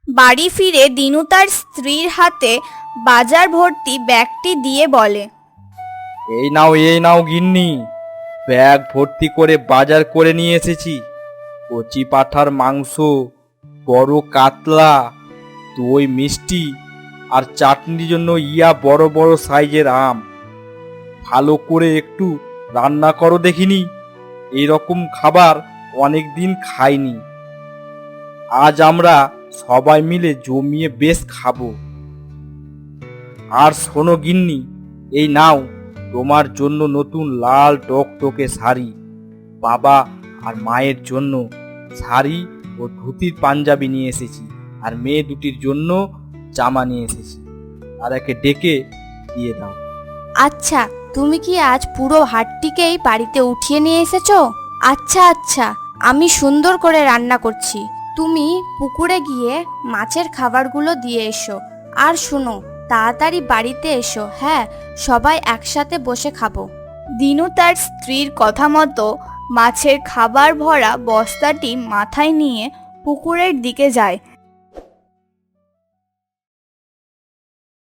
বাড়ি ফিরে দিনু তার স্ত্রীর হাতে বাজার ভর্তি ব্যাগটি দিয়ে বলে, এই নাও গিন্নি, ব্যাগ ভর্তি করে বাজার করে নিয়ে এসেছি। কচি পাঁঠার মাংস, বড় কাতলা, দই, মিষ্টি আর চাটনির জন্য বড় বড় সাইজের আম। ভালো করে একটু রান্না করো দেখিনি, এইরকম খাবার অনেক দিন খাইনি। আজ আমরা সবাই মিলে জমিয়ে বেশ খাবো। আর শোনো গিন্নি, এই নাও তোমার জন্য নতুন লাল টকটকে শাড়ি, বাবা আর মায়ের জন্য শাড়ি ও ধুতির পাঞ্জাবি নিয়ে এসেছি, আর মেয়ে দুটির জন্য জামা নিয়ে এসেছি। আর একে ডেকে দিয়ে দাও। আচ্ছা, তুমি কি আজ পুরো হাটটিকেই বাড়িতে উঠিয়ে নিয়ে এসেছো? আচ্ছা আচ্ছা, আমি সুন্দর করে রান্না করছি। তুমি পুকুরে গিয়ে মাছের খাবারগুলো দিয়ে এসো। আর শোনো, তাড়াতাড়ি বাড়িতে এসো। হ্যাঁ, সবাই একসাথে বসে খাবো। দিনু তার স্ত্রীর কথা মতো মাছের খাবার ভরা বস্তাটি মাথায় নিয়ে পুকুরের দিকে যায়।